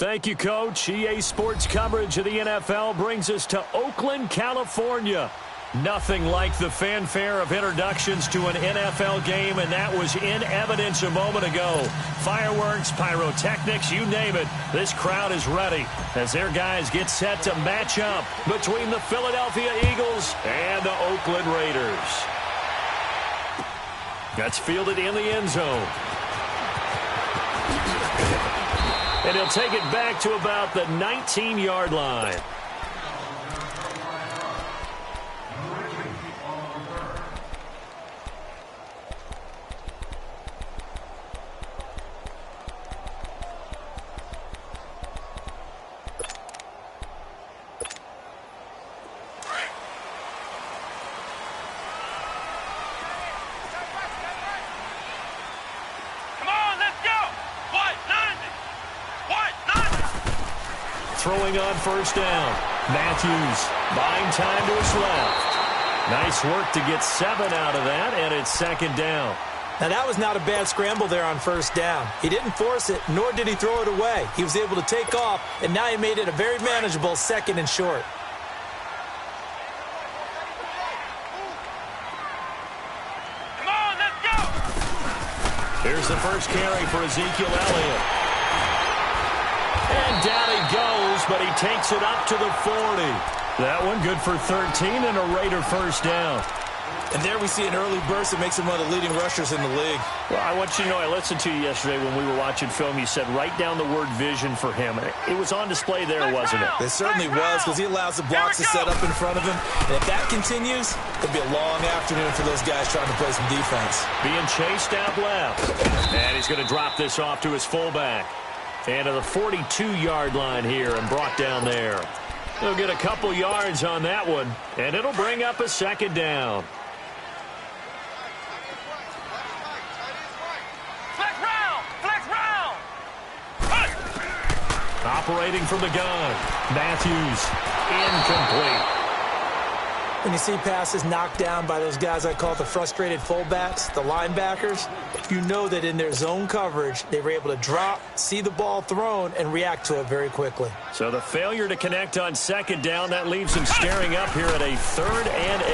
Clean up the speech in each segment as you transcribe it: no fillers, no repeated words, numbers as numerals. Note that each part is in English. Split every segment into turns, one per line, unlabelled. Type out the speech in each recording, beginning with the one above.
Thank you, Coach. EA Sports coverage of the NFL brings us to Oakland, California. Nothing like the fanfare of introductions to an NFL game, and that was in evidence a moment ago. Fireworks, pyrotechnics, you name it. This crowd is ready as their guys get set to match up between the Philadelphia Eagles and the Oakland Raiders. That's fielded in the end zone. And he'll take it back to about the 19-yard line. Throwing on first down. Matthews buying time to his left. Nice work to get 7 out of that, and it's second down.
Now, that was not a bad scramble there on first down. He didn't force it, nor did he throw it away. He was able to take off, and now he made it a very manageable second and short.
Come on, let's go!
Here's the first carry for Ezekiel Elliott. And down he goes, but he takes it up to the 40. That one good for 13 and a Raider first down.
And there we see an early burst that makes him one of the leading rushers in the league.
Well, I want you to know, I listened to you yesterday when we were watching film. You said write down the word vision for him. It was on display there, wasn't it?
It certainly was, because he allows the blocks to set up in front of him. And if that continues, it'll be a long afternoon for those guys trying to play some defense.
Being chased out left. And he's going to drop this off to his fullback. And to the 42-yard line here and brought down there. He'll get a couple yards on that one, and it'll bring up a second down.
Flex round!
Operating from the gun. Matthews, incomplete.
When you see passes knocked down by those guys I call the frustrated fullbacks, the linebackers, you know that in their zone coverage, they were able to drop, see the ball thrown, and react to it very quickly.
So the failure to connect on second down, that leaves him staring up here at a 3rd and 8.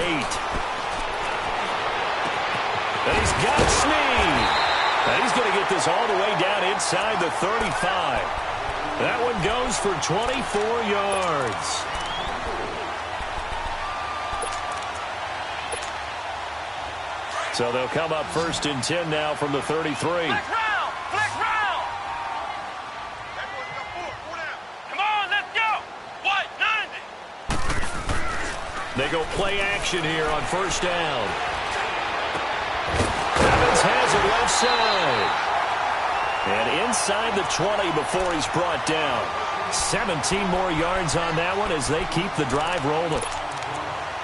And he's got Snead. And he's going to get this all the way down inside the 35. That one goes for 24 yards. So they'll come up 1st and 10 now from the 33.
Flex round! Come on, let's go! White, 90!
They go play action here on first down. Evans has it left side. And inside the 20 before he's brought down. 17 more yards on that one as they keep the drive rolling.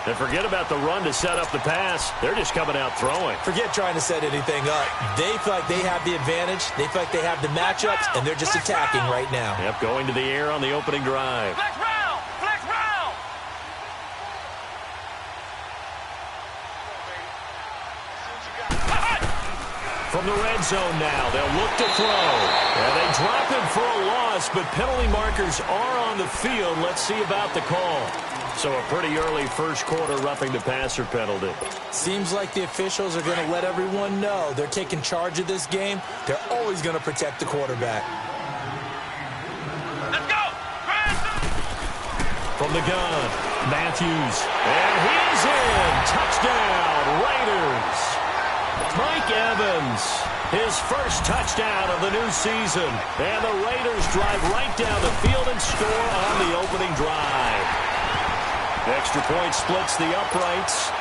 And forget about the run to set up the pass. They're just coming out throwing.
Forget trying to set anything up. They feel like they have the advantage. They feel like they have the matchups, and they're just attacking right now.
Yep, going to the air on the opening drive.
Flex round!
From the red zone now, they'll look to throw. And they drop him for a loss, but penalty markers are on the field. Let's see about the call. So a pretty early first quarter roughing the passer penalty.
Seems like the officials are going to let everyone know they're taking charge of this game. They're always going to protect the quarterback.
Let's go!
From the gun, Matthews. And he's in. Touchdown, Raiders. Mike Evans, his first touchdown of the new season. And the Raiders drive right down the field and score on the opening drive. Extra point splits the uprights.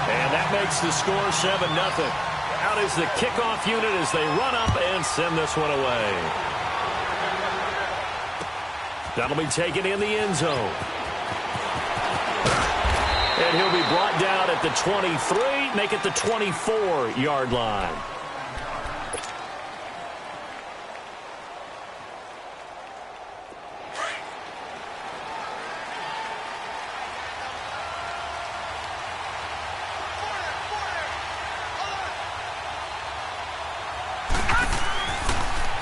And that makes the score 7-0. Out is the kickoff unit as they run up and send this one away. That'll be taken in the end zone. And he'll be brought down at the 23, make it the 24-yard line.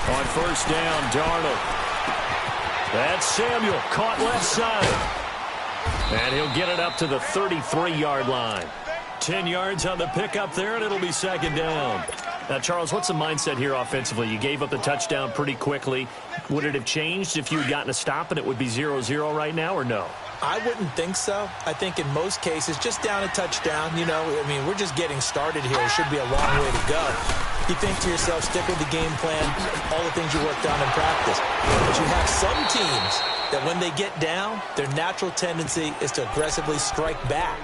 On first down, Darnold. That's Samuel, caught left side. And he'll get it up to the 33-yard line. 10 yards on the pickup there, and it'll be second down. Now, Charles, what's the mindset here offensively? You gave up the touchdown pretty quickly. Would it have changed if you had gotten a stop and it would be 0-0 right now, or no?
I wouldn't think so. I think in most cases, just down a touchdown, you know, I mean, we're just getting started here. It should be a long way to go. You think to yourself, stick with the game plan, all the things you worked on in practice. But you have some teams that when they get down, their natural tendency is to aggressively strike back.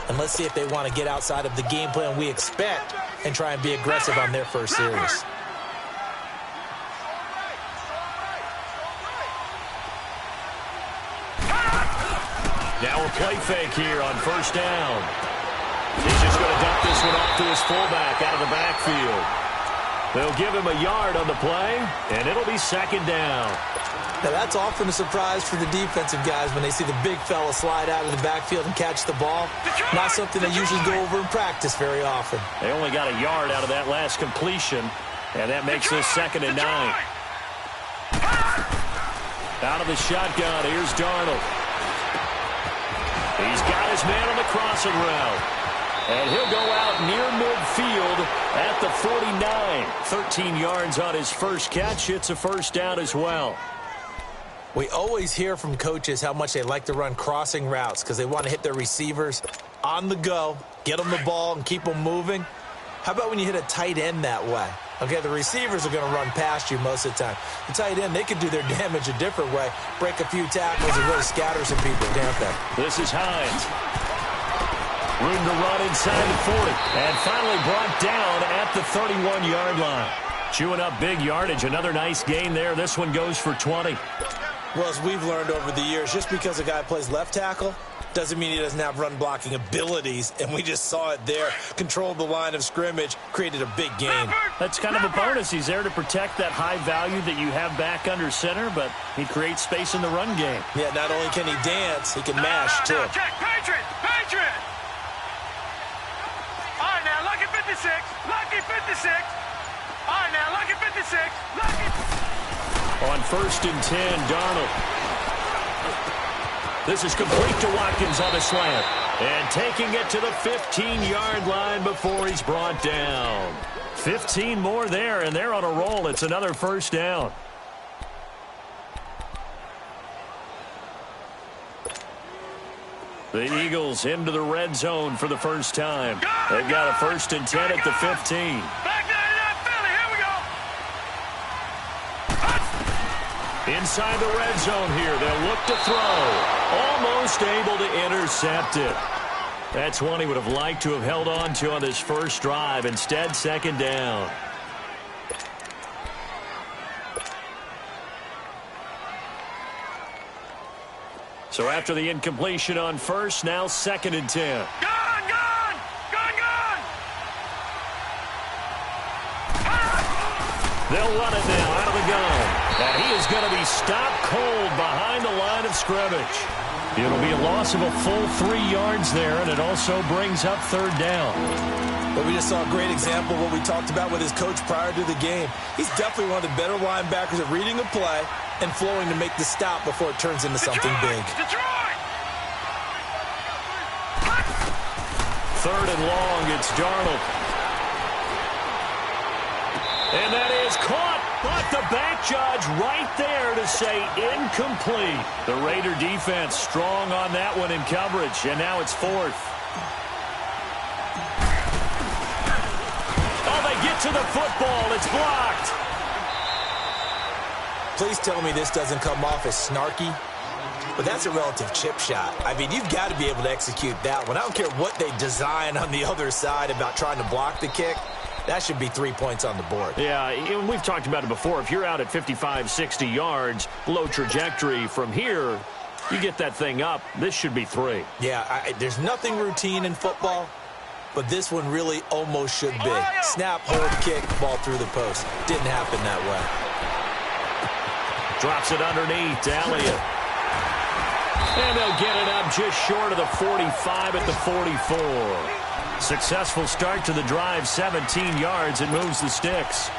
And let's see if they want to get outside of the game plan we expect and try and be aggressive on their first series.
Now a play fake here on first down. He's just going to dump this one off to his fullback out of the backfield. They'll give him a yard on the play, and it'll be second down.
Now, that's often a surprise for the defensive guys when they see the big fella slide out of the backfield and catch the ball. Not something they usually go over in practice very often.
They only got a yard out of that last completion, and that makes this second and 9. Out of the shotgun, here's Darnold. He's got his man on the crossing route. And he'll go out near midfield at the 49. 13 yards on his first catch. It's a first down as well.
We always hear from coaches how much they like to run crossing routes because they want to hit their receivers on the go, get them the ball, and keep them moving. How about when you hit a tight end that way? Okay, the receivers are going to run past you most of the time. The tight end, they can do their damage a different way, break a few tackles and really scatter some people, can't they?
This is Hines. Room to run inside the 40. And finally brought down at the 31-yard line. Chewing up big yardage. Another nice gain there. This one goes for 20.
Well, as we've learned over the years, just because a guy plays left tackle doesn't mean he doesn't have run-blocking abilities, and we just saw it there. Controlled the line of scrimmage, created a big gain.
That's kind of a bonus. He's there to protect that high value that you have back under center, but he creates space in the run game.
Yeah, not only can he dance, he can mash, too.
Check, Patriot! Patriot! All right, now, lucky 56. Lucky 56. All right, now, lucky 56. Lucky.
On first and 10, Darnold. This is complete to Watkins on a slant. And taking it to the 15-yard line before he's brought down. 15 more there, and they're on a roll. It's another first down. The Eagles into the red zone for the first time. They've got a first and 10 at the 15. Inside the red zone here. They'll look to throw. Almost able to intercept it. That's one he would have liked to have held on to on this first drive. Instead, second down. So after the incompletion on first, now second and 10.
Gun! Gun! Gun! Gun!
They'll run it now out of the gun. And he is going to be stopped cold behind the line of scrimmage. It'll be a loss of a full 3 yards there, and it also brings up third down.
But we just saw a great example of what we talked about with his coach prior to the game. He's definitely one of the better linebackers at reading a play and flowing to make the stop before it turns into something big.
Detroit!
Third and long, it's Darnold. And that is caught. But the back judge right there to say incomplete. The Raider defense strong on that one in coverage, and now it's fourth. Oh, they get to the football. It's blocked.
Please tell me this doesn't come off as snarky, but that's a relative chip shot. I mean, you've got to be able to execute that one. I don't care what they design on the other side about trying to block the kick. That should be 3 points on the board.
Yeah, we've talked about it before. If you're out at 55, 60 yards, low trajectory from here, you get that thing up, this should be 3.
Yeah, there's nothing routine in football, but this one really almost should be. Snap, hold, kick, ball through the post. Didn't happen that way.
Drops it underneath to Elliott. And they'll get it up just short of the 45 at the 44. Successful start to the drive, 17 yards. It moves the sticks.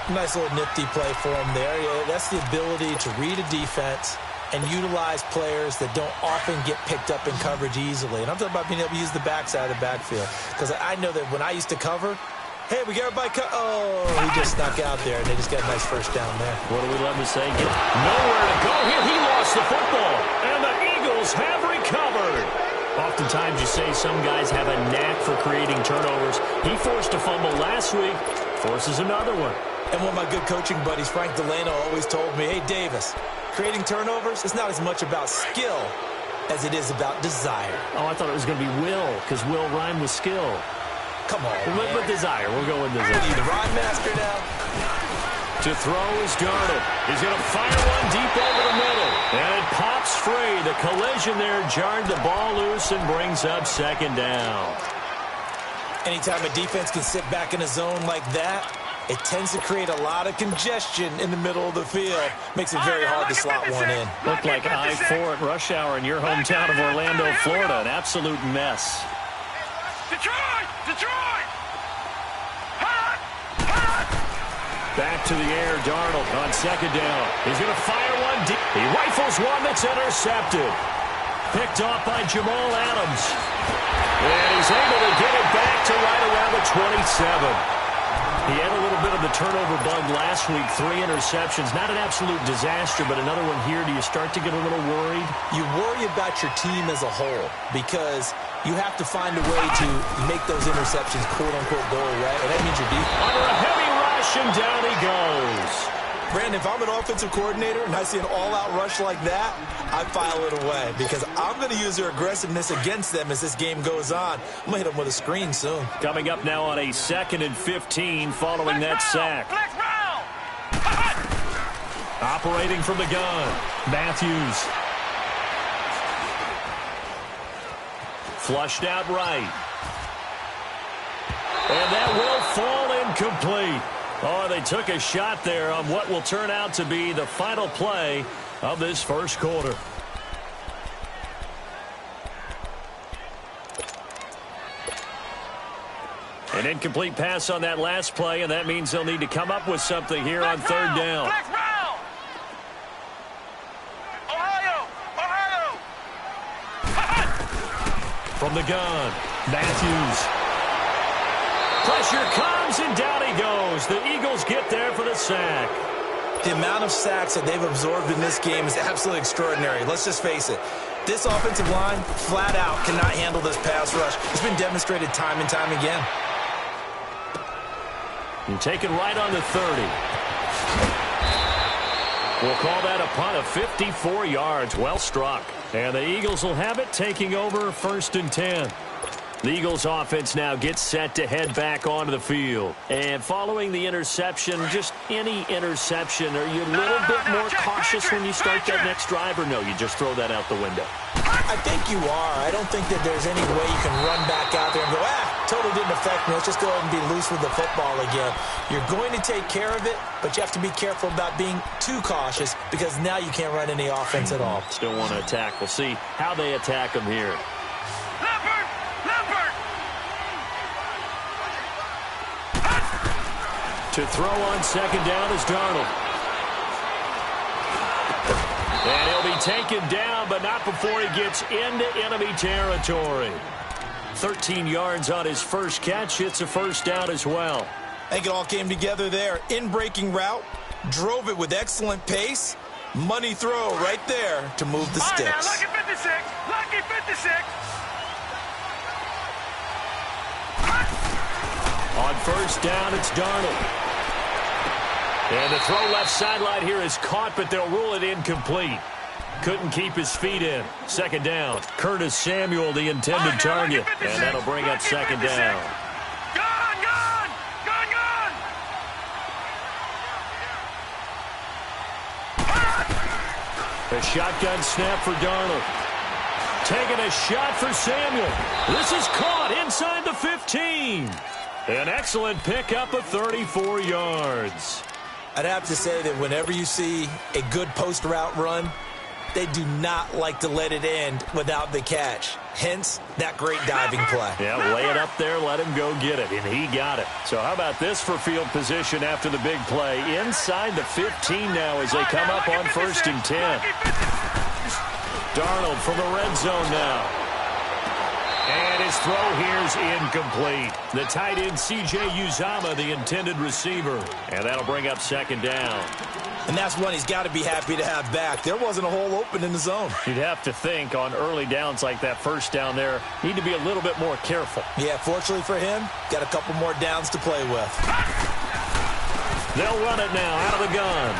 Nice little nifty play for him there. Yeah, that's the ability to read a defense and utilize players that don't often get picked up in coverage easily. And I'm talking about being able to use the backside of the backfield. Because I know that when I used to cover, hey, we got everybody oh, he just snuck out there, and they just got a nice first down there.
What do we love to say? Nowhere to go here. He lost the football, and the Eagles have recovered. Oftentimes you say some guys have a knack for creating turnovers. He forced a fumble last week, forces another one.
And one of my good coaching buddies, Frank Delano, always told me, hey, Davis, creating turnovers is not as much about skill as it is about desire.
Oh, I thought it was going to be will, because will rhyme with skill.
Come on,
with desire. We'll go with desire.
Are you the rhyme master now?
To throw is Darnold. He's going to fire one deep over the middle. And it pops free. The collision there jarred the ball loose and brings up second down.
Anytime a defense can sit back in a zone like that, it tends to create a lot of congestion in the middle of the field. Makes it very hard to slot one in.
Looked like I-4 at rush hour in your hometown of Orlando, Florida. An absolute mess.
Detroit! Detroit!
Back to the air, Darnold on second down. He's going to fire one deep. He rifles one that's intercepted. Picked off by Jamal Adams. And he's able to get it back to right around the 27. He had a little bit of the turnover bug last week, 3 interceptions. Not an absolute disaster, but another one here. Do you start to get a little worried?
You worry about your team as a whole because you have to find a way to make those interceptions, quote-unquote, go away. And that means your defense.
Under a heavy rush, and down he goes.
Brandon, if I'm an offensive coordinator and I see an all-out rush like that, I file it away because I'm going to use their aggressiveness against them as this game goes on. I'm going to hit them with a screen soon.
Coming up now on a 2nd and 15 following that sack. Operating from the gun, Matthews. Flushed out right. And that will fall incomplete. Oh, they took a shot there on what will turn out to be the final play of this first quarter. An incomplete pass on that last play, and that means they'll need to come up with something here on third down. From the gun, Matthews. Pressure comes, and down he goes. The Eagles get there for the sack.
The amount of sacks that they've absorbed in this game is absolutely extraordinary. Let's just face it. This offensive line, flat out, cannot handle this pass rush. It's been demonstrated time and time again.
And taken right on the 30. We'll call that a punt of 54 yards. Well struck. And the Eagles will have it, taking over 1st and 10. The Eagles offense now gets set to head back onto the field. And following the interception, just any interception, are you a little bit more cautious when you start that next drive, or no, you just throw that out the window?
I think you are. I don't think that there's any way you can run back out there and go, totally didn't affect me. Let's just go ahead and be loose with the football again. You're going to take care of it, but you have to be careful about being too cautious because now you can't run any offense at all.
Still want to attack. We'll see how they attack them here. To throw on second down is Darnold. And he'll be taken down, but not before he gets into enemy territory. 13 yards on his first catch. It's a first down as well.
I think it all came together there. In-breaking route, drove it with excellent pace. Money throw right there to move the sticks.
Now, lucky 56, lucky 56.
On first down, it's Darnold. And the throw left sideline here is caught, but they'll rule it incomplete. Couldn't keep his feet in. Second down. Curtis Samuel, the intended target. And that'll bring up second down.
Gone!
A shotgun snap for Darnold. Taking a shot for Samuel. This is caught inside the 15. An excellent pickup of 34 yards.
I'd have to say that whenever you see a good post route run, They do not like to let it end without the catch. Hence, that great diving play.
Yeah, lay it up there, let him go get it, and he got it. So how about this for field position after the big play? Inside the 15 now as they come up on 1st and 10. Darnold from the red zone now. And his throw here's incomplete. The tight end, C.J. Uzomah, the intended receiver. And that'll bring up 2nd down.
And that's one he's got to be happy to have back. There wasn't a hole open in the zone.
You'd have to think on early downs like that 1st down there, need to be a little bit more careful.
Yeah, fortunately for him, got a couple more downs to play with.
They'll run it now out of the gun.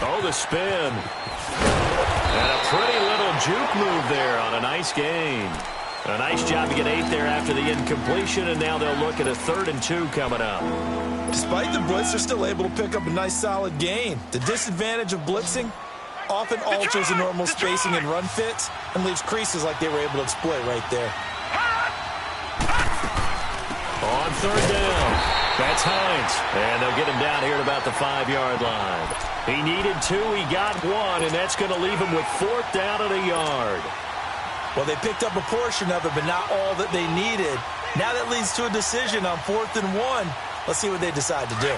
Oh, the spin. And a pretty little juke move there on a nice gain. A nice job to get 8 there after the incompletion, and now they'll look at a 3rd and 2 coming up.
Despite the blitz, they're still able to pick up a nice solid gain. The disadvantage of blitzing often alters the normal spacing and run fits and leaves creases like they were able to exploit right there.
On 3rd down, that's Hines. And they'll get him down here at about the 5-yard line. He needed 2, he got 1, and that's going to leave him with 4th down and a yard.
Well, they picked up a portion of it, but not all that they needed. Now that leads to a decision on 4th and 1. Let's see what they decide to do.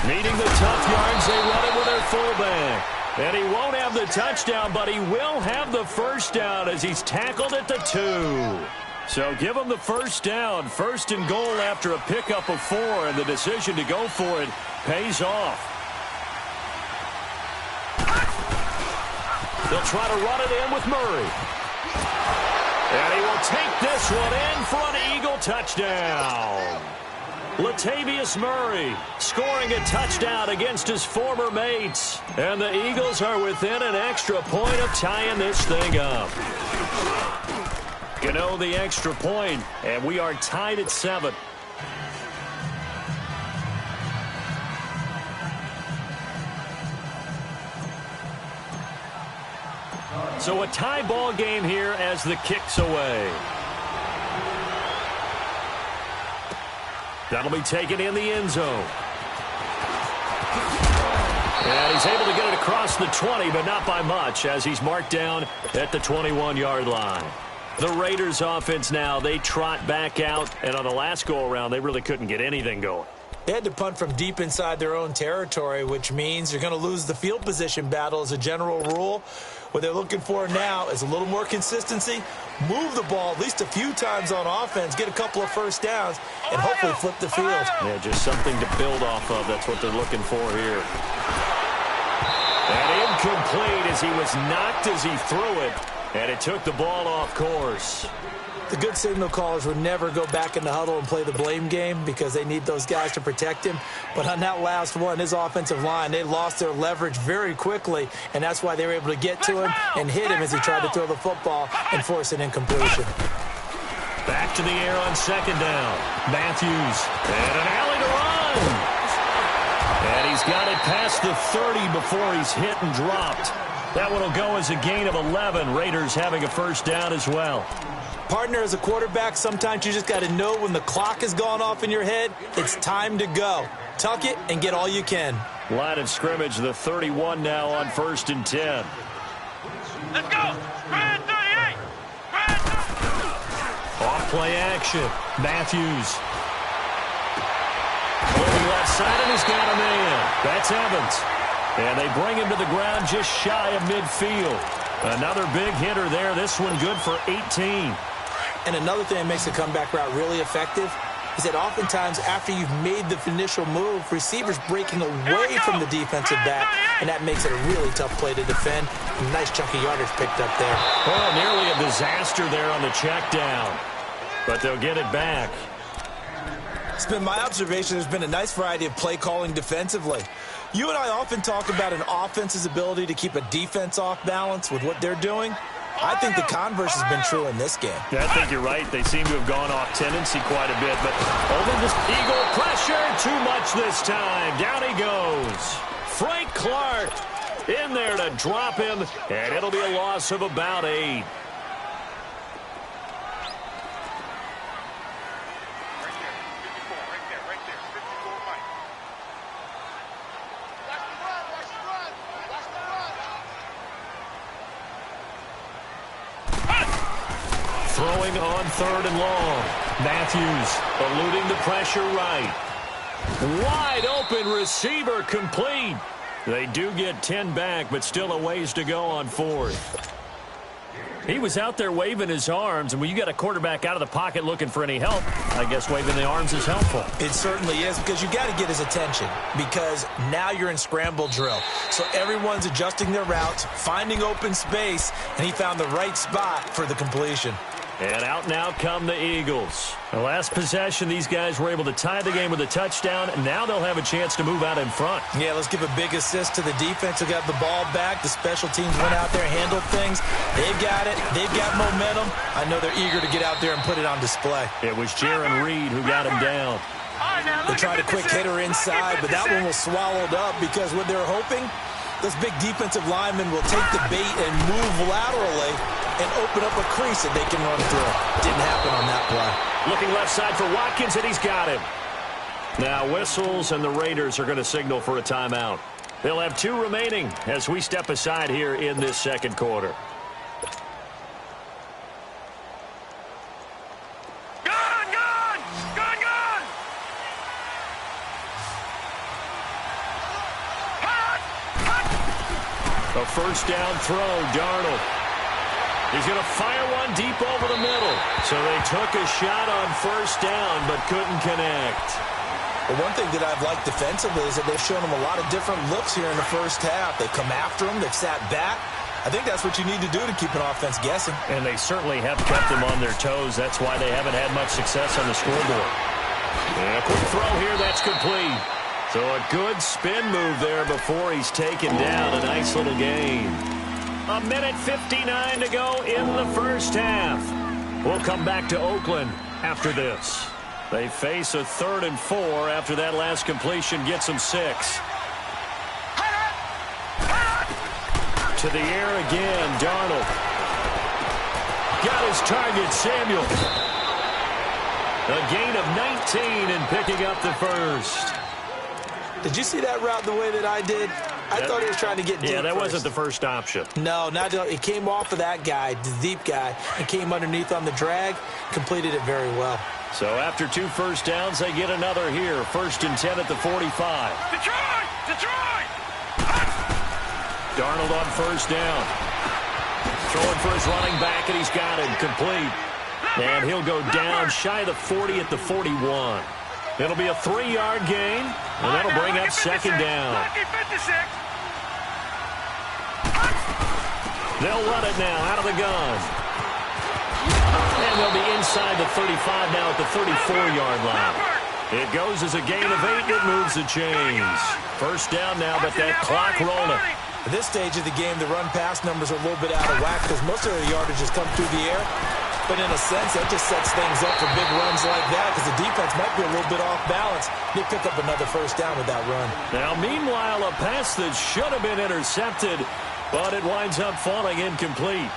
Needing the tough yards, they run it with their fullback. And he won't have the touchdown, but he will have the 1st down as he's tackled at the 2. So give him the 1st down. 1st and goal after a pickup of 4, and the decision to go for it pays off. They'll try to run it in with Murray. And he will take this one in for an Eagle touchdown. Latavius Murray scoring a touchdown against his former mates. And the Eagles are within an extra point of tying this thing up. Gano the extra point, and we are tied at 7. So a tie ball game here as the kick's away. That'll be taken in the end zone. And he's able to get it across the 20, but not by much, as he's marked down at the 21-yard line. The Raiders offense now, they trot back out, and on the last go-around, they really couldn't get anything going.
They had to punt from deep inside their own territory, which means you're going to lose the field position battle as a general rule. What they're looking for now is a little more consistency, move the ball at least a few times on offense, get a couple of 1st downs, and hopefully flip the field.
Yeah, just something to build off of. That's what they're looking for here. And incomplete as he was knocked as he threw it, and it took the ball off course.
The good signal callers would never go back in the huddle and play the blame game because they need those guys to protect him. But on that last one, his offensive line, they lost their leverage very quickly, and that's why they were able to get to him and hit him as he tried to throw the football and force an incompletion.
Back to the air on 2nd down. Matthews, and an alley to run. And he's got it past the 30 before he's hit and dropped. That one will go as a gain of 11. Raiders having a 1st down as well.
Partner, as a quarterback, sometimes you just got to know when the clock has gone off in your head, it's time to go. Tuck it and get all you can.
Line of scrimmage, the 31 now on 1st and 10.
Let's go. Red 38.
Off play action. Matthews. Moving left side, and he's got a man. That's Evans. And they bring him to the ground just shy of midfield. Another big hitter there. This one good for 18.
And another thing that makes the comeback route really effective is that oftentimes after you've made the initial move, receivers breaking away from the defensive back, and that makes it a really tough play to defend. A nice chunk of yardage picked up there.
Well, nearly a disaster there on the check down, but they'll get it back.
It's been my observation there's been a nice variety of play calling defensively. You and I often talk about an offense's ability to keep a defense off balance with what they're doing. I think the converse has been true in this game.
Yeah, I think you're right. They seem to have gone off tendency quite a bit, but over this Eagle pressure, too much this time. Down he goes. Frank Clark in there to drop him, and it'll be a loss of about 8. Throwing on 3rd and long. Matthews eluding the pressure right. Wide open receiver complete. They do get 10 back, but still a ways to go on 4th. He was out there waving his arms, and when you got a quarterback out of the pocket looking for any help, I guess waving the arms is helpful.
It certainly is, because you got to get his attention, because now you're in scramble drill. So everyone's adjusting their routes, finding open space, and he found the right spot for the completion.
And out now come the Eagles. The last possession, these guys were able to tie the game with a touchdown, and now they'll have a chance to move out in front.
Yeah, let's give a big assist to the defense who got the ball back. The special teams went out there, handled things. They've got it. They've got momentum. I know they're eager to get out there and put it on display.
It was Jaron Reed who got him down.
They tried a quick hitter inside, but that one was swallowed up because what they're hoping, this big defensive lineman will take the bait and move laterally and open up a crease that they can run through. Didn't happen on that play.
Looking left side for Watkins, and he's got him. Now whistles, and the Raiders are going to signal for a timeout. They'll have 2 remaining as we step aside here in this second quarter. A first down throw, Darnold. He's going to fire one deep over the middle. So they took a shot on first down, but couldn't connect.
Well, one thing that I've liked defensively is that they've shown them a lot of different looks here in the first half. They've come after them. They've sat back. I think that's what you need to do to keep an offense guessing.
And they certainly have kept them on their toes. That's why they haven't had much success on the scoreboard. And a quick throw here. That's complete. So a good spin move there before he's taken down. A nice little gain. 1:59 to go in the first half. We'll come back to Oakland after this. They face a 3rd and 4 after that last completion gets them 6. To the air again, Darnold. Got his target, Samuel. A gain of 19 and picking up the first.
Did you see that route the way that I did? I thought he was trying to get deep.
Yeah, that
first.
wasn't the first option.
No, not it came off of that guy, the deep guy, and came underneath on the drag, completed it very well.
So after 2 first downs, they get another here. 1st and 10 at the 45.
Detroit!
Darnold on first down. Throwing for his running back, and he's got him complete. And he'll go down shy of the 40 at the 41. It'll be a 3-yard gain, and that'll bring up 2nd down. They'll run it now out of the gun. And they'll be inside the 35 now at the 34-yard line. It goes as a gain of 8, and it moves the chains. First down now, but that clock rolling.
At this stage of the game, the run-pass numbers are a little bit out of whack because most of the yardage has come through the air. But in a sense, that just sets things up for big runs like that because the defense might be a little bit off balance. They pick up another first down with that run.
Now, meanwhile, a pass that should have been intercepted, but it winds up falling incomplete.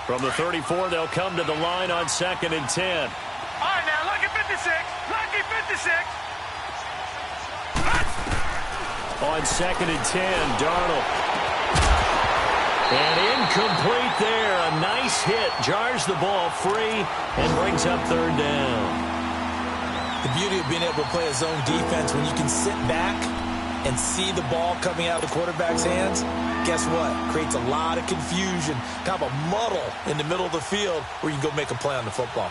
From the 34, they'll come to the line on 2nd and 10.
All right, now, lucky 56. Lucky 56.
On 2nd and 10, Darnold. And incomplete there. A nice hit. Jars the ball free and brings up 3rd down.
The beauty of being able to play a zone defense when you can sit back and see the ball coming out of the quarterback's hands, guess what? Creates a lot of confusion, kind of a muddle in the middle of the field where you can go make a play on the football.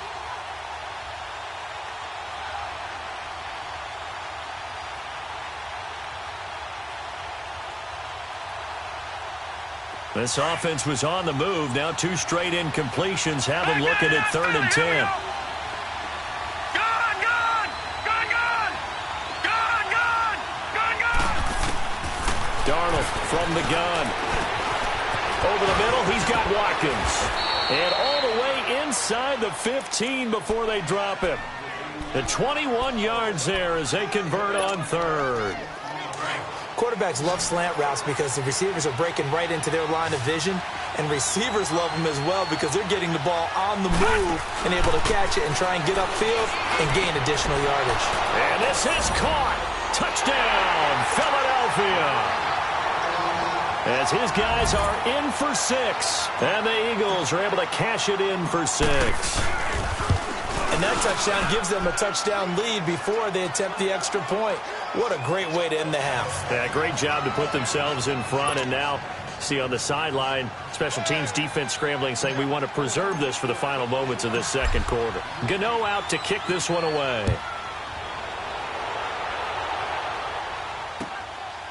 This offense was on the move. Now 2 straight incompletions have them looking at 3rd and 10. Darnold from the gun. Over the middle, he's got Watkins. And all the way inside the 15 before they drop him. The 21 yards there as they convert on 3rd.
Quarterbacks love slant routes because the receivers are breaking right into their line of vision, and receivers love them as well because they're getting the ball on the move and able to catch it and try and get upfield and gain additional yardage.
And this is caught. Touchdown, Philadelphia. As his guys are in for 6. And the Eagles are able to cash it in for 6.
And that touchdown gives them a touchdown lead before they attempt the extra point. What a great way to end the half.
Yeah, great job to put themselves in front. And now, see on the sideline, special teams defense scrambling, saying we want to preserve this for the final moments of this second quarter. Gano out to kick this one away.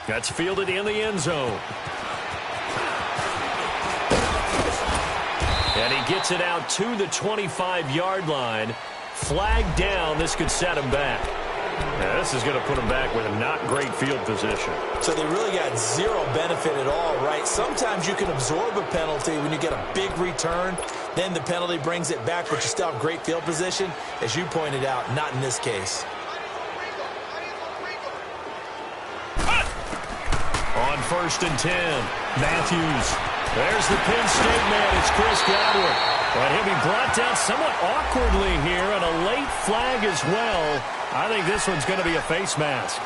That's fielded in the end zone. And he gets it out to the 25-yard line. Flag down. This could set him back. Yeah, this is going to put him back with a not great field position.
So they really got zero benefit at all, right? Sometimes you can absorb a penalty when you get a big return. Then the penalty brings it back, but you still have great field position. As you pointed out, not in this case.
On 1st and 10, Matthews. There's the Penn State man. It's Chris Godwin. But he'll be brought down somewhat awkwardly here, and a late flag as well. I think this one's going to be a face mask.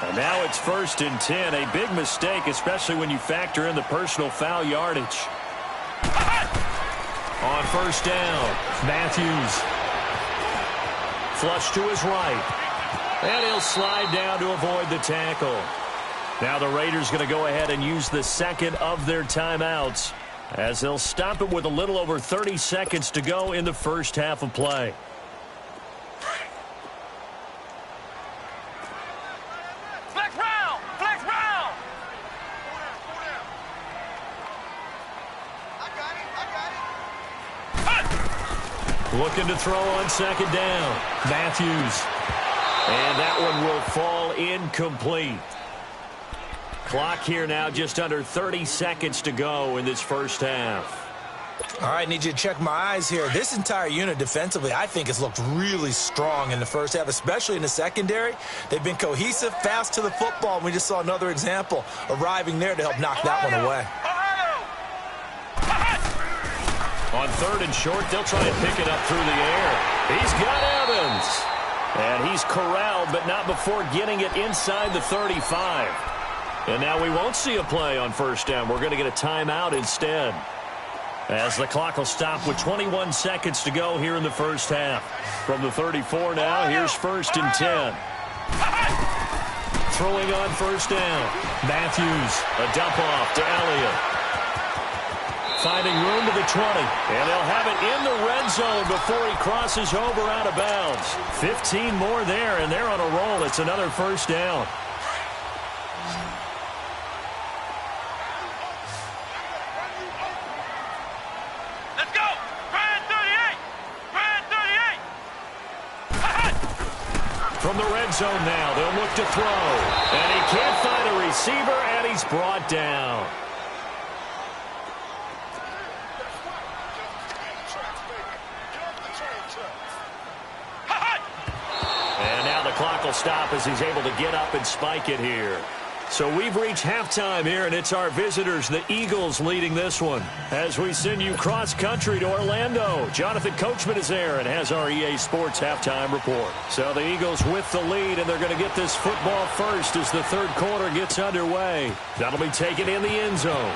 And now it's 1st and 10. A big mistake, especially when you factor in the personal foul yardage. On 1st down, Matthews. Flush to his right. And he'll slide down to avoid the tackle. Now the Raiders going to go ahead and use the second of their timeouts, as they'll stop it with a little over 30 seconds to go in the first half of play.
Flex round! Flex round! I got it.
Looking to throw on 2nd down. Matthews. And that one will fall incomplete. Clock here now, just under 30 seconds to go in this first half.
All right, need you to check my eyes here. This entire unit defensively, I think, has looked really strong in the first half, especially in the secondary. They've been cohesive, fast to the football. We just saw another example arriving there to help knock that one away.
On 3rd and short, they'll try and pick it up through the air. He's got Evans. And he's corralled, but not before getting it inside the 35. And now we won't see a play on 1st down. We're going to get a timeout instead, as the clock will stop with 21 seconds to go here in the first half. From the 34 now, here's 1st and 10. Throwing on 1st down. Matthews, a dump off to Elliott. Finding room to the 20. And they'll have it in the red zone before he crosses over out of bounds. 15 more there, and they're on a roll. It's another 1st down. From the red zone now, they'll look to throw. And he can't find a receiver, and he's brought down. And now the clock will stop as he's able to get up and spike it here. So we've reached halftime here, and it's our visitors, the Eagles, leading this one. As we send you cross-country to Orlando, Jonathan Coachman is there and has our EA Sports halftime report. So the Eagles with the lead, and they're going to get this football first as the third quarter gets underway. That'll be taken in the end zone.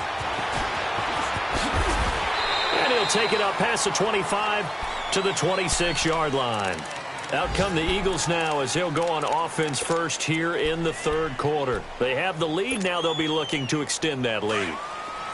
And he'll take it up past the 25 to the 26-yard line. Out come the Eagles now as they'll go on offense first here in the third quarter. They have the lead. Now they'll be looking to extend that lead.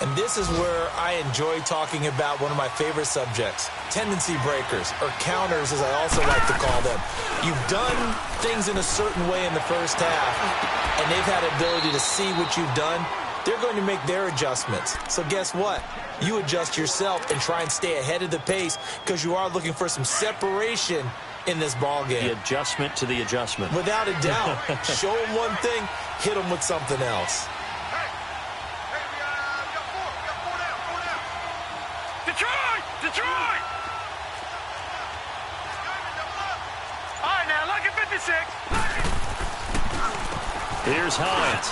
And this is where I enjoy talking about one of my favorite subjects, tendency breakers, or counters as I also like to call them. You've done things in a certain way in the first half, and they've had the ability to see what you've done. They're going to make their adjustments. So guess what? You adjust yourself and try and stay ahead of the pace because you are looking for some separation in this ball game.
The adjustment to the adjustment.
Without a doubt. Show them one thing, hit them with something else.
Detroit! Detroit! All right, now, lucky 56.
Here's Hines.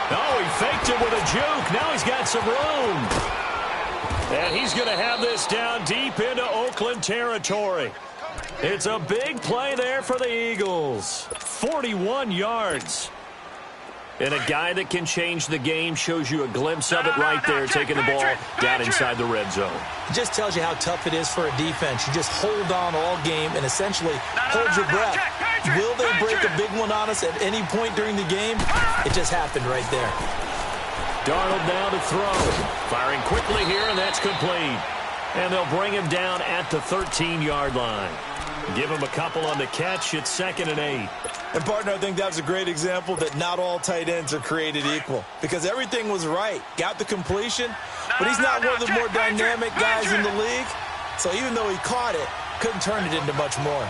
Oh, he faked it with a juke. Now he's got some room. And he's going to have this down deep into Oakland territory. It's a big play there for the Eagles. 41 yards. And a guy that can change the game shows you a glimpse of it right there, taking the ball down inside the red zone.
It just tells you how tough it is for a defense. You just hold on all game and essentially hold your breath. Will they break a big one on us at any point during the game? It just happened right there.
Darnold now to throw. Firing quickly here, and that's complete. And they'll bring him down at the 13-yard line. Give him a couple on the catch. It's 2nd and 8.
And, partner, I think that was a great example that not all tight ends are created equal. Because everything was right. Got the completion, but he's not one of the more dynamic guys in the league. So even though he caught it, couldn't turn it into much more.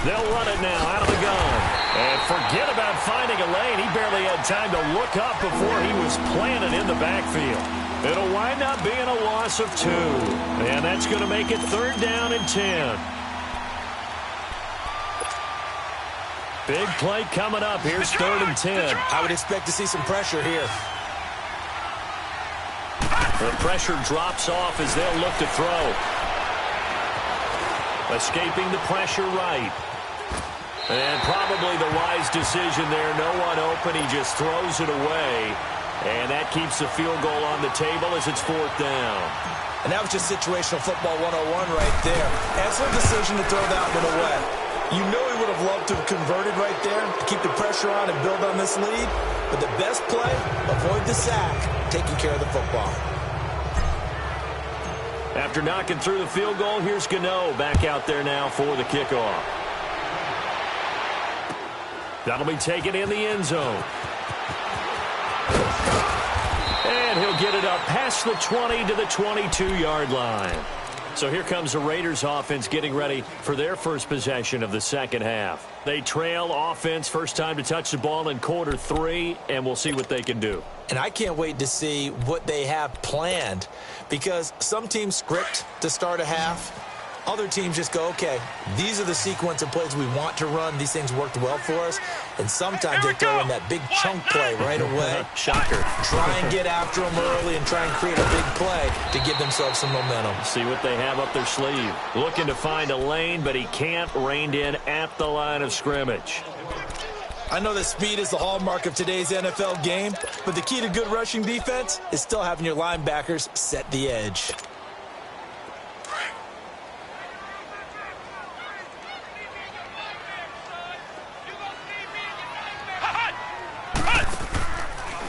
They'll run it now out of the gun. And forget about finding a lane. He barely had time to look up before he was planted in the backfield. It'll wind up being a loss of 2. And that's going to make it 3rd down and 10. Big play coming up. Here's 3rd and 10.
I would expect to see some pressure here.
The pressure drops off as they'll look to throw. Escaping the pressure right. And probably the wise decision there. No one open. He just throws it away. And that keeps the field goal on the table as it's 4th down.
And that was just situational football 101 right there. Excellent decision to throw that one away. You know he would have loved to have converted right there to keep the pressure on and build on this lead. But the best play, avoid the sack, taking care of the football.
After knocking through the field goal, here's Gano back out there now for the kickoff. That'll be taken in the end zone. And he'll get it up past the 20 to the 22-yard line. So here comes the Raiders offense getting ready for their first possession of the second half. They trail offense, first time to touch the ball in quarter 3, and we'll see what they can do.
And I can't wait to see what they have planned, because some teams script to start a half. Other teams just go, okay, these are the sequence of plays we want to run. These things worked well for us. And sometimes they throw in that big chunk play right away.
Shocker.
Try and get after them early and try and create a big play to give themselves some momentum.
See what they have up their sleeve. Looking to find a lane, but he can't. Reined in at the line of scrimmage.
I know that speed is the hallmark of today's NFL game, but the key to good rushing defense is still having your linebackers set the edge.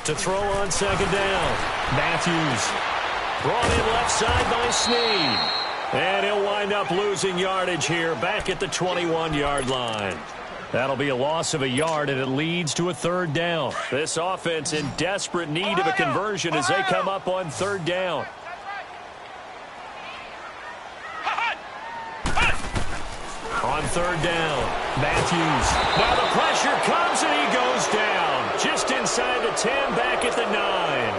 To throw on 2nd down. Matthews brought in left side by Snead. And he'll wind up losing yardage here back at the 21-yard line. That'll be a loss of a yard, and it leads to a 3rd down. This offense in desperate need of a conversion as they come up on 3rd down. On 3rd down, Matthews. Now the pressure comes, and he goes down. Just inside the 10, back at the 9.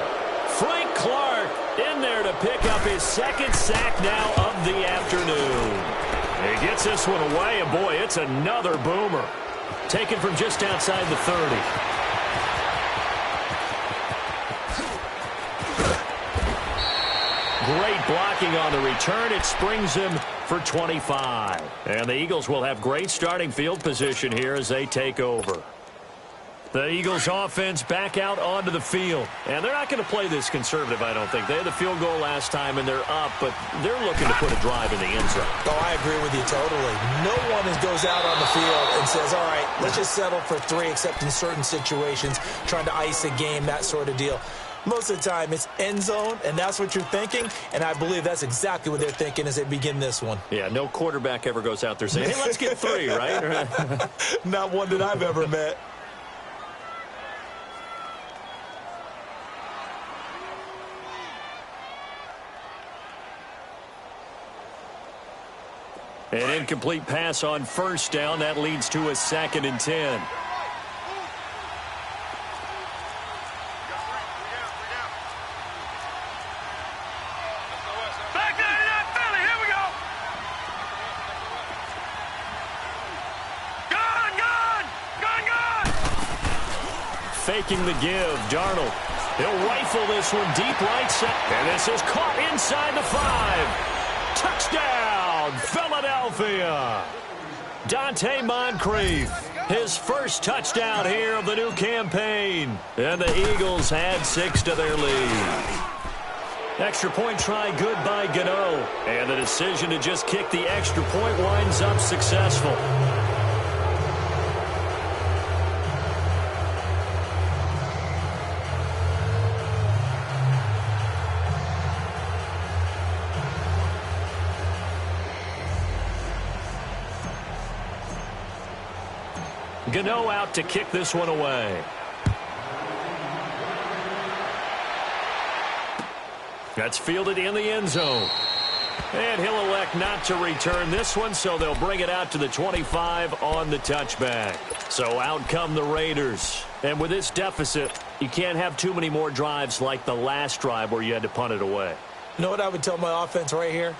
Frank Clark in there to pick up his 2nd sack now of the afternoon. He gets this one away, and boy, it's another boomer. Taken from just outside the 30. Great blocking on the return. It springs him for 25. And the Eagles will have great starting field position here as they take over. The Eagles offense back out onto the field. And they're not going to play this conservative, I don't think. They had the field goal last time, and they're up, but they're looking to put a drive in the end zone.
Oh, I agree with you totally. No one goes out on the field and says, all right, let's just settle for 3, except in certain situations, trying to ice a game, that sort of deal. Most of the time, it's end zone, and that's what you're thinking, and I believe that's exactly what they're thinking as they begin this one.
Yeah, no quarterback ever goes out there saying, hey, let's get 3, right?
Not one that I've ever met.
An incomplete pass on 1st down. That leads to a 2nd and 10.
Back there to that Philly. Here we go. Gun, gun, gun, gun.
faking the give. Darnold. He'll rifle this one deep right side. And this is caught inside the 5. Touchdown, Philadelphia. Dante Moncrief, his first touchdown here of the new campaign. And the Eagles add 6 to their lead. Extra point try good by Gano. And the decision to just kick the extra point winds up successful. Gano out to kick this one away. That's fielded in the end zone. And he'll elect not to return this one, so they'll bring it out to the 25 on the touchback. So out come the Raiders. And with this deficit, you can't have too many more drives like the last drive where you had to punt it away.
You know what I would tell my offense right here?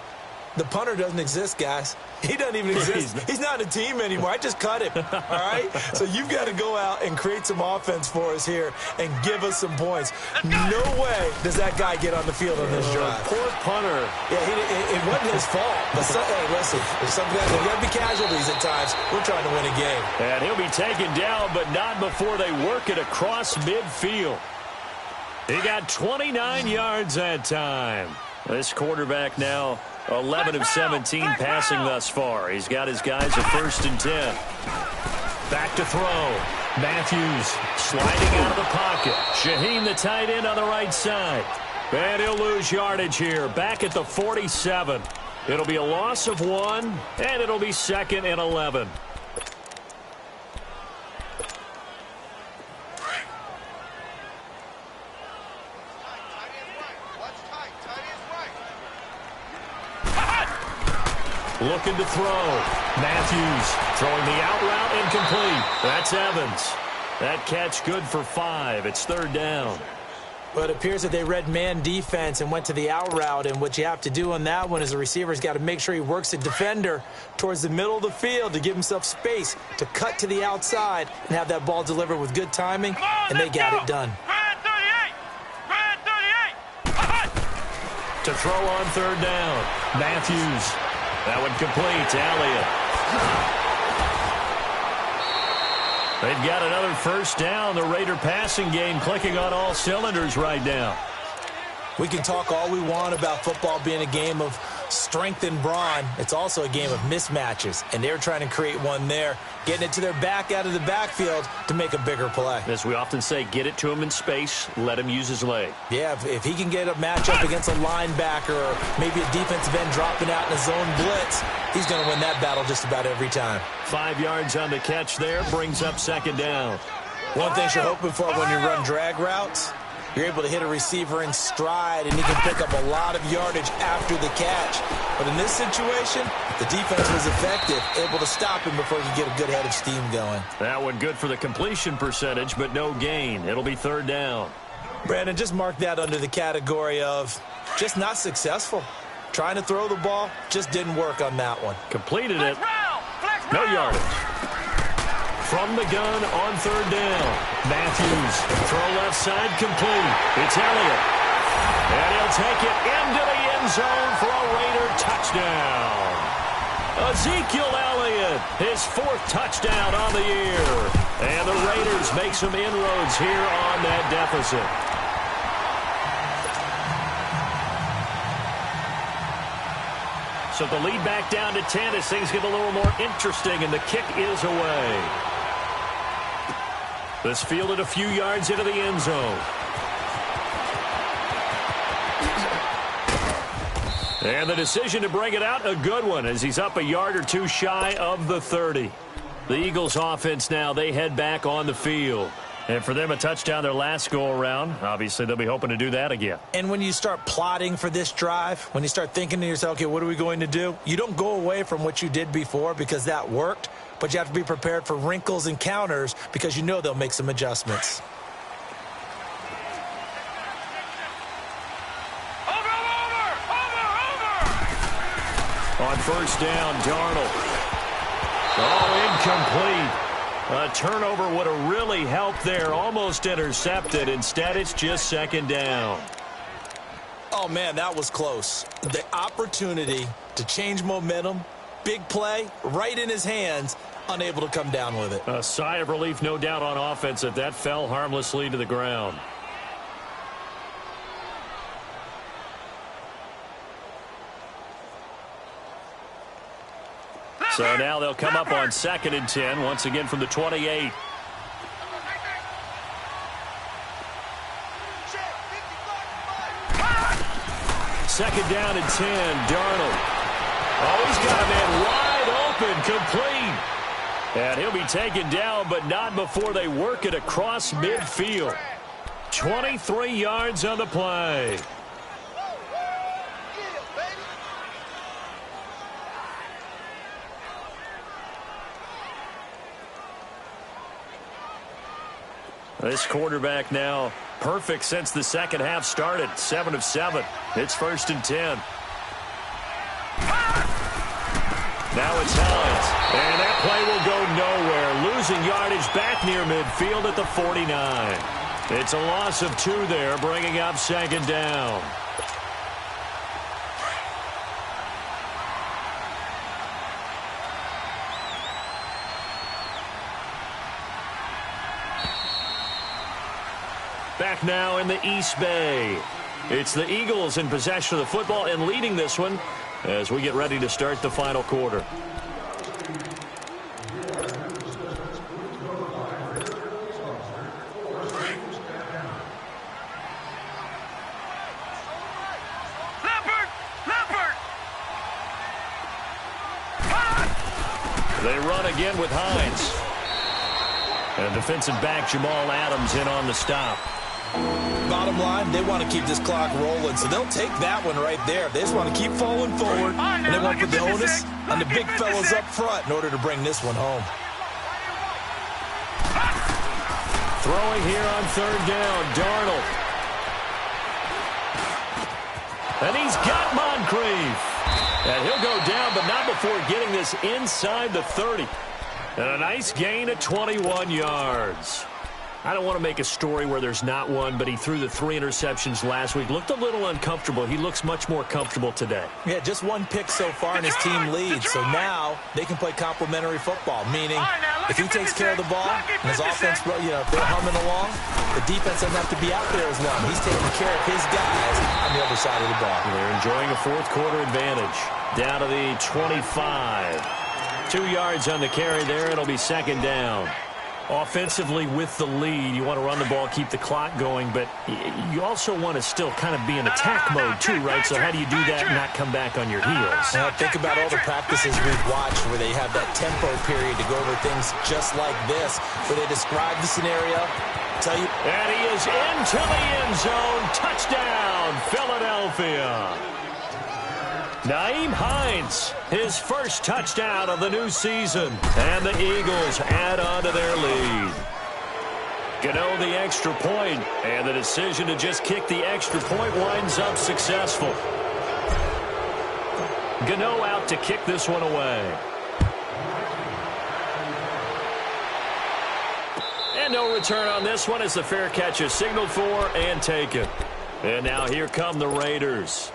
The punter doesn't exist, guys. He doesn't even exist. He's not a team anymore. I just cut him, all right? So you've got to go out and create some offense for us here and give us some points. No way does that guy get on the field on this drive.
Poor punter.
Yeah, it wasn't his fault. But hey, listen, there's got to be casualties at times. We're trying to win a game.
And he'll be taken down, but not before they work it across midfield. He got 29 yards that time. This quarterback now 11 of 17 passing thus far. He's got his guys a 1st and 10. Back to throw. Matthews sliding out of the pocket. Shaheen, the tight end, on the right side. And he'll lose yardage here. Back at the 47. It'll be a loss of 1, and it'll be 2nd and 11. Looking to throw. Matthews throwing the out route incomplete. That's Evans. That catch good for 5. It's 3rd down.
Well, it appears that they read man defense and went to the out route. And what you have to do on that one is the receiver's got to make sure he works the defender towards the middle of the field to give himself space to cut to the outside and have that ball delivered with good timing. And they got it done.
To throw on 3rd down. Matthews. That one complete to Elliott. They've got another 1st down. The Raider passing game clicking on all cylinders right now.
We can talk all we want about football being a game of strength and brawn. It's also a game of mismatches, and they're trying to create one there, getting it to their back out of the backfield to make a bigger play.
As we often say, get it to him in space, let him use his leg.
Yeah, if he can get a matchup against a linebacker or maybe a defensive end dropping out in a zone blitz, he's going to win that battle just about every time.
5 yards on the catch there, brings up 2nd down.
One thing you're hoping for when you run drag routes, you're able to hit a receiver in stride, and he can pick up a lot of yardage after the catch. But in this situation, the defense was effective, able to stop him before he could get a good head of steam going.
That one good for the completion percentage, but no gain. It'll be 3rd down.
Brandon, just mark that under the category of just not successful. Trying to throw the ball, just didn't work on that one.
Completed it. No yardage. From the gun on 3rd down. Matthews, throw left side complete. It's Elliott. And he'll take it into the end zone for a Raider touchdown. Ezekiel Elliott, his 4th touchdown on the year. And the Raiders make some inroads here on that deficit. So the lead back down to 10 as things get a little more interesting, and the kick is away. This fielded a few yards into the end zone. And the decision to bring it out, a good one, as he's up a yard or 2 shy of the 30. The Eagles offense now, they head back on the field. And for them, a touchdown their last go-around. Obviously, they'll be hoping to do that again.
And when you start plotting for this drive, when you start thinking to yourself, okay, what are we going to do? You don't go away from what you did before because that worked, but you have to be prepared for wrinkles and counters because you know they'll make some adjustments. On
1st down, Darnold. Oh, incomplete. A turnover would have really helped there. Almost intercepted. Instead, it's just second down.
Oh, man, that was close. The opportunity to change momentum, big play, right in his hands, unable to come down with it.
A sigh of relief, no doubt, on offense if that fell harmlessly to the ground. So now they'll come up on 2nd and 10, once again from the 28. Second down and 10, Darnold. Oh, he's got a man wide open, complete. And he'll be taken down, but not before they work it across midfield. 23 yards on the play. This quarterback now perfect since the second half started. 7 of 7. It's 1st and 10. Now it's Hines. And that play will go nowhere. Losing yardage back near midfield at the 49. It's a loss of 2 there, bringing up 2nd down. Back now in the East Bay. It's the Eagles in possession of the football and leading this one as we get ready to start the final quarter. They run again with Hines. And defensive back Jamal Adams in on the stop.
Bottom line, they want to keep this clock rolling, so they'll take that one right there. They just want to keep falling forward, and they want to put the onus on the big fellas up front in order to bring this one home.
Throwing here on 3rd down, Darnold. And he's got Moncrief. And he'll go down, but not before getting this inside the 30. And a nice gain at 21 yards. I don't want to make a story where there's not one, but he threw the 3 interceptions last week. Looked a little uncomfortable. He looks much more comfortable today.
Yeah, just 1 pick so far, and his team leads. So now they can play complementary football, meaning if he takes care of the ball and his offense, if they're humming along, the defense doesn't have to be out there as long. He's taking care of his guys on the other side of the ball.
They're enjoying a 4th quarter advantage. Down to the 25. 2 yards on the carry there. It'll be 2nd down. Offensively with the lead, you want to run the ball, keep the clock going, but you also want to still kind of be in attack mode too, right? So how do you do that and not come back on your heels?
Think about all the practices we've watched where they have that tempo period to go over things just like this, where they describe the scenario, tell you.
And he is into the end zone. Touchdown, Philadelphia. Naeem Hines, his first touchdown of the new season. And the Eagles add on to their lead. Gano the extra point, and the decision to just kick the extra point winds up successful. Gano out to kick this one away. And no return on this one as the fair catch is signaled for and taken. And now here come the Raiders.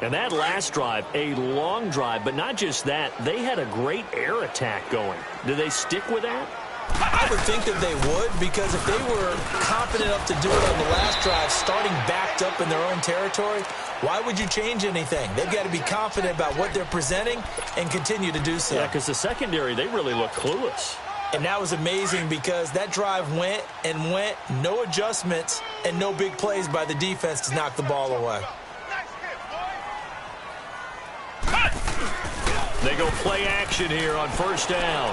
And that last drive, a long drive, but not just that. They had a great air attack going. Do they stick with that?
I would think that they would, because if they were confident enough to do it on the last drive, starting backed up in their own territory, why would you change anything? They've got to be confident about what they're presenting and continue to do so.
Yeah, because the secondary, they really look clueless.
And that was amazing because that drive went and went, no adjustments, and no big plays by the defense to knock the ball away.
They go play action here on 1st down.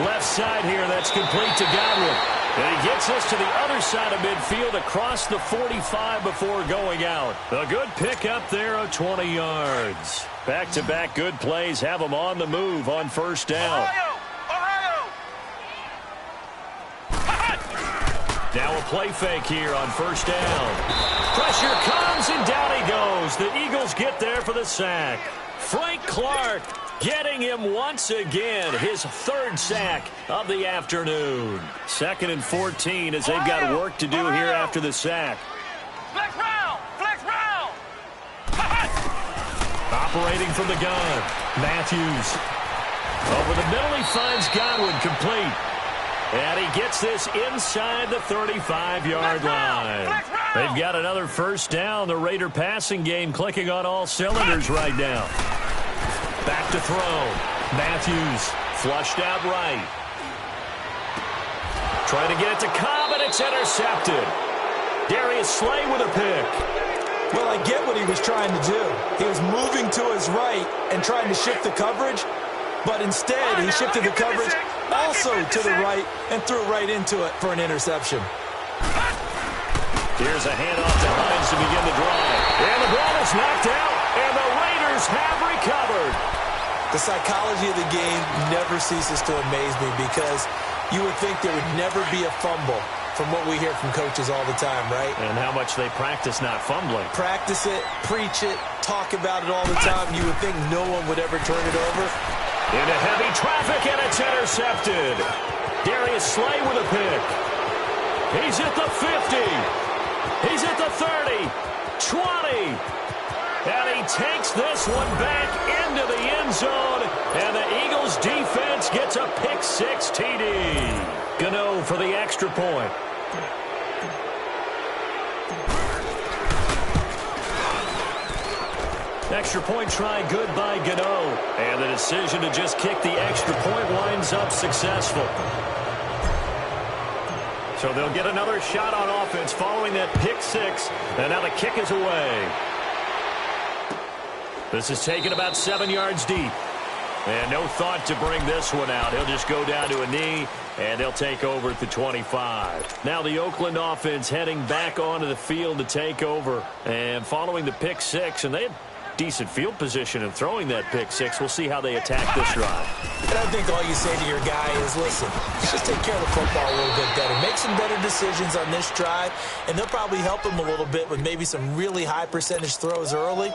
Left side here, that's complete to Godwin. And he gets us to the other side of midfield across the 45 before going out. A good pick up there of 20 yards. Back-to-back good plays have them on the move on 1st down. Now a play fake here on 1st down. Pressure comes, and down he goes. The Eagles get there for the sack. Frank Clark Getting him once again, his third sack of the afternoon. 2nd and 14 as they've got work to do here after the sack.
Flex round! Flex round!
Operating from the gun, Matthews. Over the middle, he finds Godwin complete. And he gets this inside the 35-yard line. They've got another first down. The Raider passing game clicking on all cylinders right now. Back to throw. Matthews flushed out right. Trying to get it to Cobb, and it's intercepted. Darius Slay with a pick.
Well, I get what he was trying to do. He was moving to his right and trying to shift the coverage, but instead he shifted the coverage also to the right and threw right into it for an interception.
Here's a handoff to Hines to begin the drive. And the ball is knocked out, and the Raiders have recovered.
The psychology of the game never ceases to amaze me because you would think there would never be a fumble from what we hear from coaches all the time, right?
And how much they practice not fumbling.
Practice it, preach it, talk about it all the time. You would think no one would ever turn it over.
Into heavy traffic, and it's intercepted. Darius Slay with a pick. He's at the 50. He's at the 30. 20. And he takes this one back into the end zone. And the Eagles defense gets a pick-6 TD. Gano for the extra point. Extra point try good by Gano. And the decision to just kick the extra point winds up successful. So they'll get another shot on offense following that pick-6. And now the kick is away. This is taken about 7 yards deep. And no thought to bring this one out. He'll just go down to a knee, and they'll take over at the 25. Now the Oakland offense heading back onto the field to take over. And following the pick-6, and they had decent field position in throwing that pick-6. We'll see how they attack this drive.
And I think all you say to your guy is, listen, just take care of the football a little bit better. Make some better decisions on this drive, and they'll probably help him a little bit with maybe some really high percentage throws early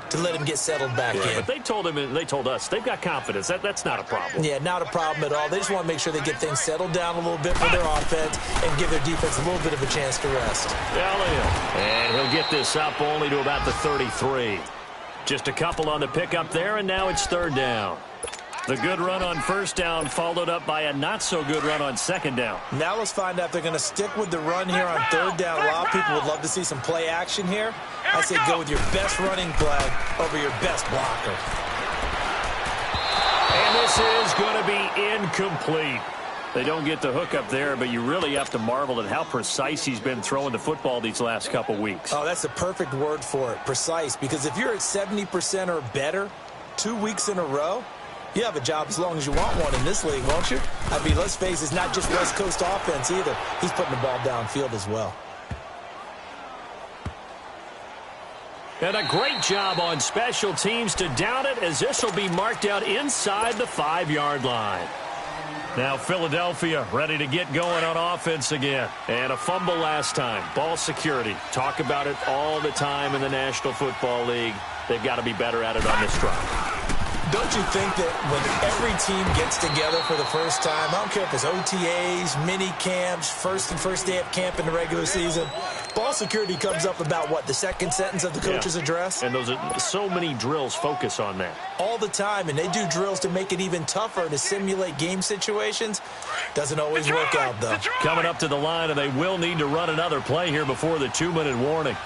to let him get settled back in.
But they told him, and they told us, they've got confidence. That's not a problem.
Yeah, not a problem at all. They just want to make sure they get things settled down a little bit for their offense and give their defense a little bit of a chance to rest.
And he'll get this up only to about the 33. Just a couple on the pickup there, and now it's 3rd down. The good run on 1st down followed up by a not-so-good run on 2nd down.
Now let's find out if they're going to stick with the run here on 3rd down. A lot of people would love to see some play action here. I say go with your best running play over your best blocker.
And this is going to be incomplete. They don't get the hook up there, but you really have to marvel at how precise he's been throwing the football these last couple weeks.
Oh, that's the perfect word for it, precise. Because if you're at 70% or better 2 weeks in a row, you have a job as long as you want one in this league, won't you? I mean, let's face it, it's not just West Coast offense either. He's putting the ball downfield as well.
And a great job on special teams to down it, as this will be marked out inside the 5-yard line. Now Philadelphia ready to get going on offense again. And a fumble last time. Ball security. Talk about it all the time in the National Football League. They've got to be better at it on this drive.
Don't you think that when every team gets together for the first time, I don't care if it's OTAs, mini camps, first day of camp in the regular season, ball security comes up about, what, the second sentence of the coach's address?
And those are so many drills focus on that.
All the time, and they do drills to make it even tougher to simulate game situations. Doesn't always work out, though.
Coming up to the line, and they will need to run another play here before the 2-minute warning.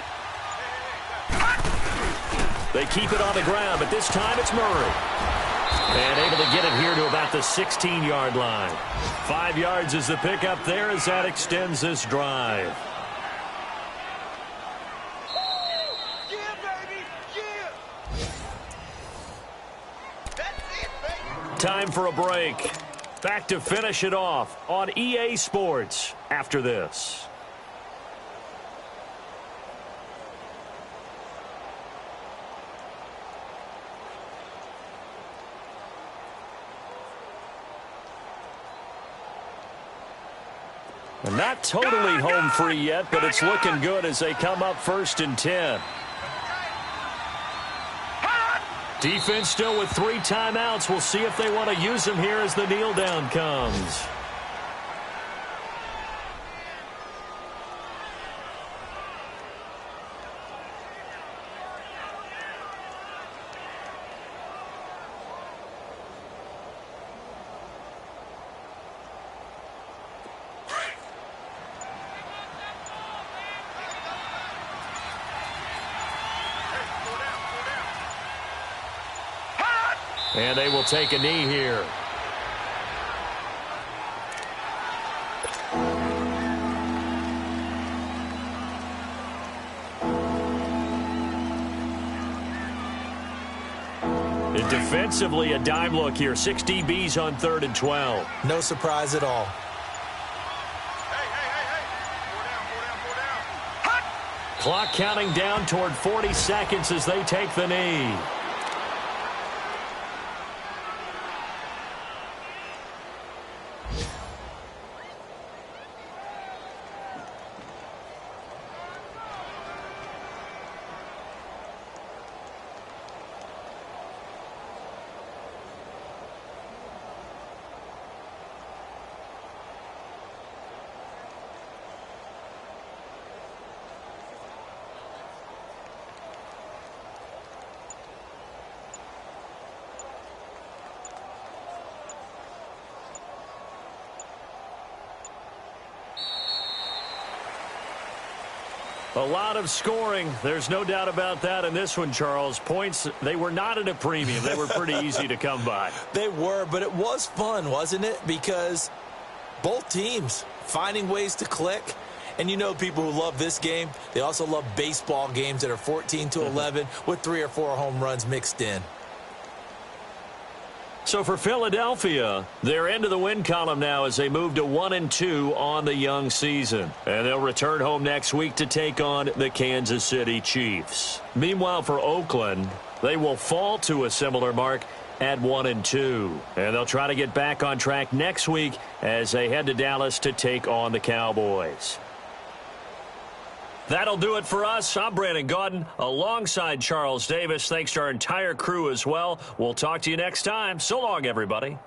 They keep it on the ground, but this time it's Murray. And able to get it here to about the 16-yard line. 5 yards is the pickup there as that extends this drive.
Yeah, baby, yeah. That's it, baby.
Time for a break. Back to finish it off on EA Sports after this. Not totally home free yet, but it's looking good as they come up 1st and 10. Defense still with 3 timeouts. We'll see if they want to use them here as the kneel down comes. And they will take a knee here. And defensively, a dime look here. 6 DBs on 3rd and 12.
No surprise at all.
Clock counting down toward 40 seconds as they take the knee. A lot of scoring. There's no doubt about that in this one, Charles. Points, they were not at a premium. They were pretty easy to come by.
They were, but it was fun, wasn't it? Because both teams finding ways to click. And you know people who love this game, they also love baseball games that are 14-11 with 3 or 4 home runs mixed in.
So for Philadelphia, they're into the win column now as they move to 1-2 on the young season. And they'll return home next week to take on the Kansas City Chiefs. Meanwhile, for Oakland, they will fall to a similar mark at 1-2. And they'll try to get back on track next week as they head to Dallas to take on the Cowboys. That'll do it for us. I'm Brandon Gaudin alongside Charles Davis. Thanks to our entire crew as well. We'll talk to you next time. So long, everybody.